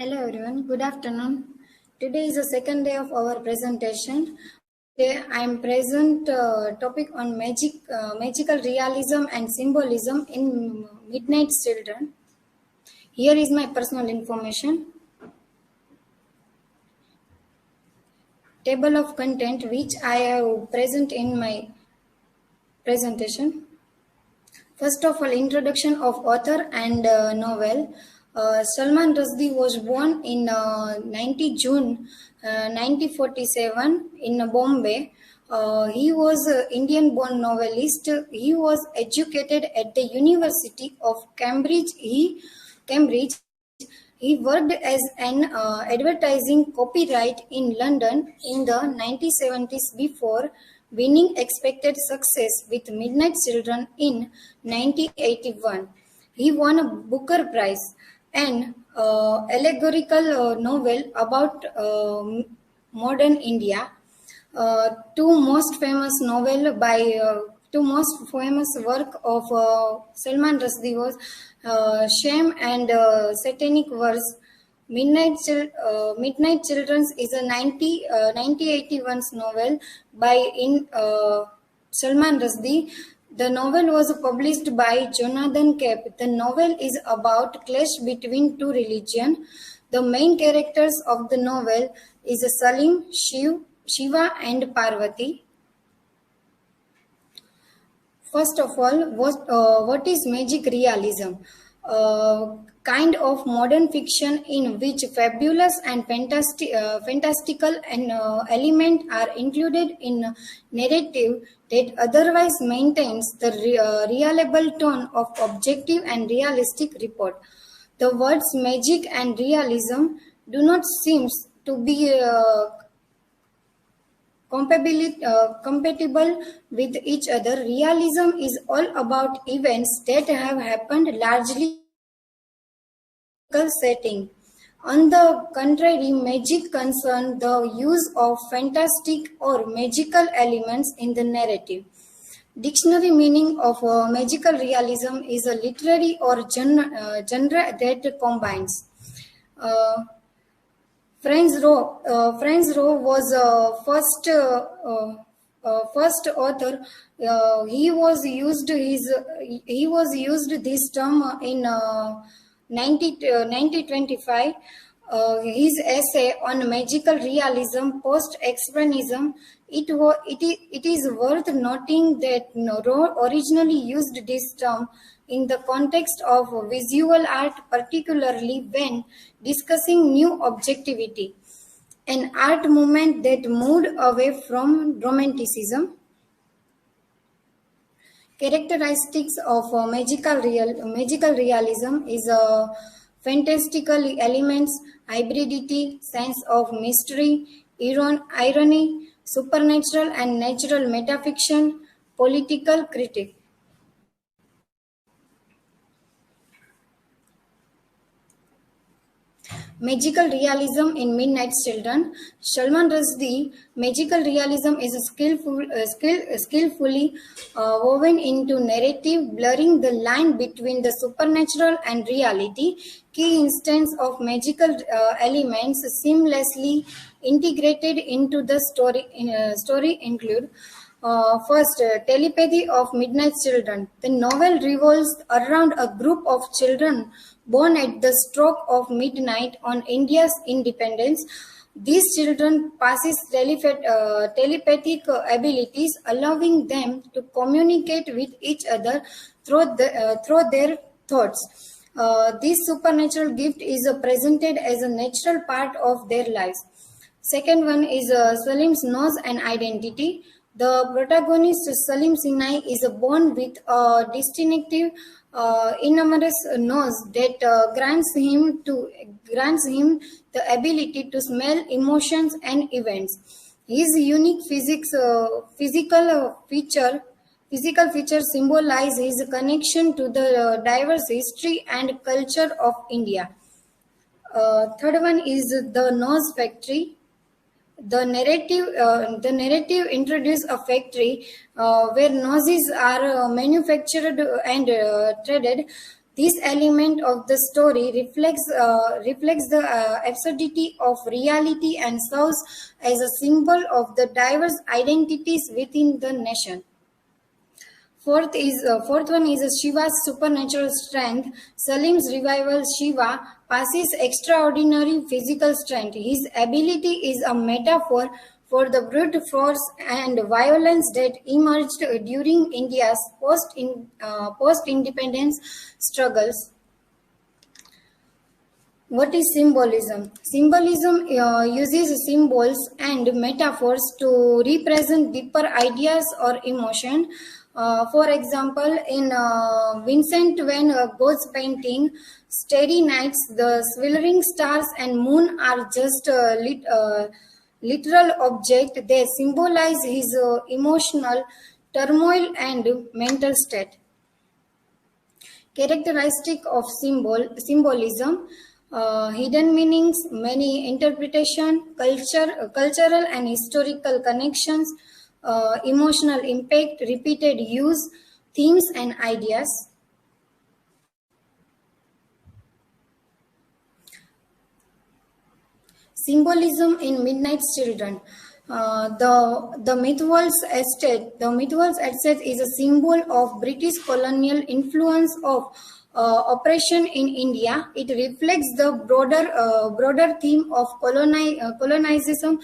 Hello everyone, good afternoon. Today is the second day of our presentation. Today I am present topic on magical realism and symbolism in Midnight Children. Here is my personal information. Table of content which I have present in my presentation. First of all, introduction of author and novel. Salman Rushdie was born in 90 June 1947 in Bombay. He was an Indian-born novelist. He was educated at the University of Cambridge. He worked as an advertising copyright in London in the 1970s before winning expected success with Midnight Children in 1981. He won a Booker Prize, an allegorical novel about modern India. Two most famous work of Salman Rushdie was Shame and Satanic Verse. Midnight Children is a 1981 novel by Salman Rushdie. The novel was published by Jonathan Cape. The novel is about clash between two religions. The main characters of the novel is Salim, Shiva and Parvati. First of all, what is magic realism? Kind of modern fiction in which fabulous and fantastical elements are included in narrative that otherwise maintains the reliable tone of objective and realistic report. The words magic and realism do not seem to be compatible with each other. Realism is all about events that have happened largely in a setting. On the contrary, magic concerns the use of fantastic or magical elements in the narrative. Dictionary meaning of magical realism is a literary or genre that combines. Franz Rowe was first author. He was used this term in 1925. His essay on magical realism, post-expressionism. It is worth noting that Rowe originally used this term in the context of visual art, particularly when discussing new objectivity, an art movement that moved away from romanticism. Characteristics of magical realism is fantastical elements, hybridity, sense of mystery, irony, supernatural and natural metafiction, political critique. Magical realism in Midnight Children. Salman Rushdie. Magical realism is skillfully woven into narrative, blurring the line between the supernatural and reality. Key instances of magical elements seamlessly integrated into the story include first, telepathy of Midnight Children. The novel revolves around a group of children born at the stroke of midnight on India's independence. These children possess telepathic abilities, allowing them to communicate with each other through their thoughts. This supernatural gift is presented as a natural part of their lives. Second one is Salim's nose and identity. The protagonist Salim Sinai is born with a distinctive enormous nose that grants him the ability to smell emotions and events. His unique physical features symbolize his connection to the diverse history and culture of India. Third one is the nose factory. The narrative introduces a factory where noses are manufactured and traded. This element of the story reflects the absurdity of reality and serves as a symbol of the diverse identities within the nation. Fourth one is Shiva's supernatural strength. Salim's revival Shiva passes extraordinary physical strength. His ability is a metaphor for the brute force and violence that emerged during India's post-independence struggles. What is symbolism? Symbolism uses symbols and metaphors to represent deeper ideas or emotion. For example, in Vincent van Gogh's painting, Starry Nights, the swirling stars and moon are just literal objects. They symbolize his emotional turmoil and mental state. Characteristic of symbolism, hidden meanings, many interpretation, cultural and historical connections, emotional impact, repeated use, themes and ideas. Symbolism in Midnight's Children. The Mythwalls Estate. The Mythwalls Estate is a symbol of British colonial influence of oppression in India. It reflects the broader theme of colonization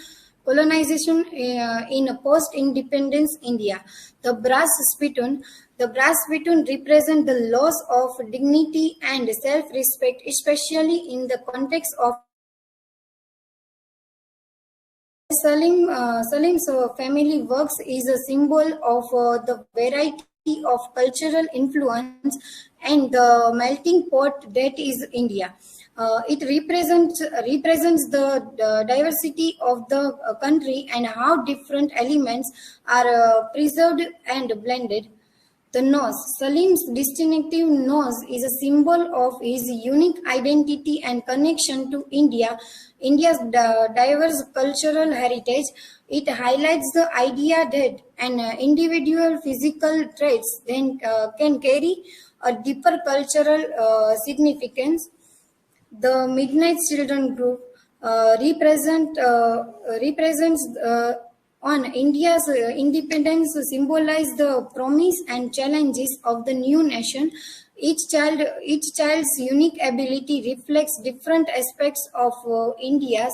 in post-independence India. The brass spittoon. The brass spittoon represents the loss of dignity and self-respect, especially in the context of Salim's family works is a symbol of the variety of cultural influence and the melting pot that is India. It represents the diversity of the country and how different elements are preserved and blended. The nose. Salim's distinctive nose is a symbol of his unique identity and connection to India's diverse cultural heritage. It highlights the idea that an individual physical traits then can carry a deeper cultural significance. The Midnight Children group represents on India's independence, symbolize the promise and challenges of the new nation. Each child's unique ability reflects different aspects of India's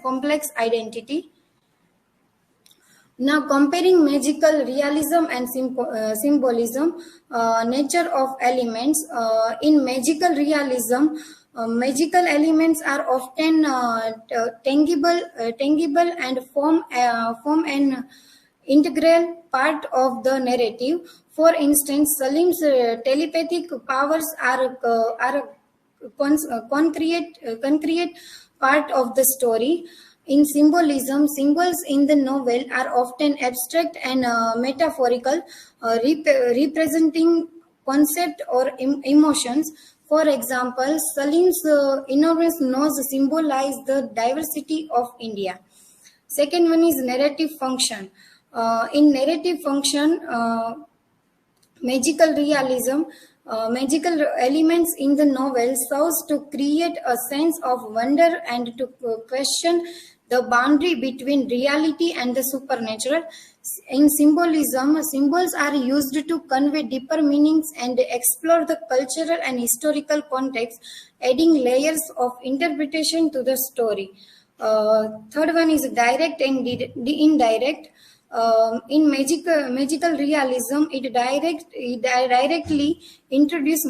complex identity. Now, comparing magical realism and symbolism, nature of elements. In magical realism, magical elements are often tangible and form an integral part of the narrative. For instance, Salim's telepathic powers are a concrete part of the story. In symbolism, symbols in the novel are often abstract and metaphorical, representing concept or emotions. For example, Salim's enormous nose symbolize the diversity of India. Second one is narrative function. In narrative function, magical realism, magical elements in the novel serves to create a sense of wonder and to question the boundary between reality and the supernatural. In symbolism, symbols are used to convey deeper meanings and explore the cultural and historical context, adding layers of interpretation to the story. Third one is direct and indirect. In magical realism, it directly introduces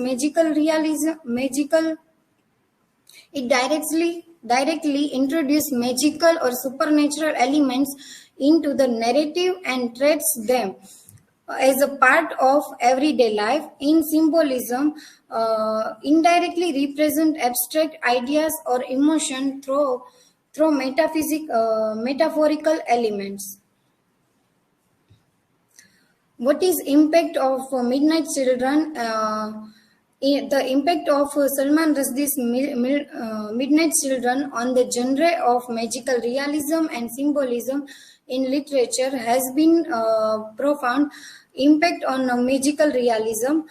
directly introduce magical or supernatural elements into the narrative and treats them as a part of everyday life. In symbolism, indirectly represent abstract ideas or emotion through metaphorical elements. What is impact of Midnight Children? The impact of Salman Rushdie's Midnight Children on the genre of magical realism and symbolism in literature has been profound. Impact on magical realism,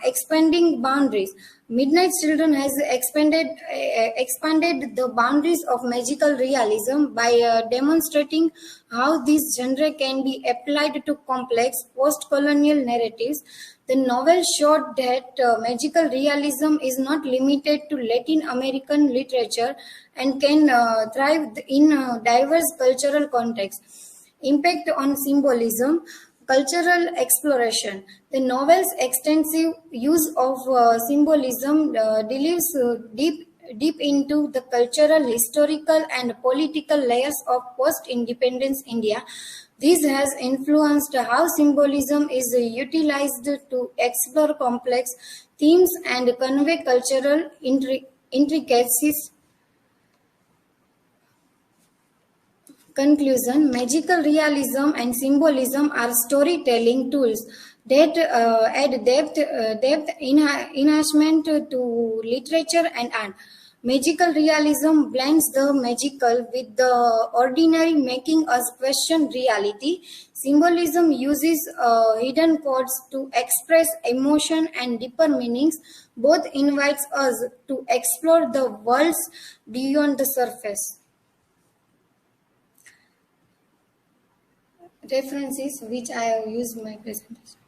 expanding boundaries. Midnight Children has expanded the boundaries of magical realism by demonstrating how this genre can be applied to complex post-colonial narratives. The novel showed that magical realism is not limited to Latin American literature and can thrive in diverse cultural contexts. Impact on symbolism, cultural exploration. The novel's extensive use of symbolism delves deep into the cultural, historical, and political layers of post-independence India. This has influenced how symbolism is utilized to explore complex themes and convey cultural intricacies. Conclusion: magical realism and symbolism are storytelling tools that add depth enhancement to literature and art. Magical realism blends the magical with the ordinary, making us question reality. Symbolism uses hidden codes to express emotion and deeper meanings. Both invites us to explore the worlds beyond the surface. References which I have used in my presentation.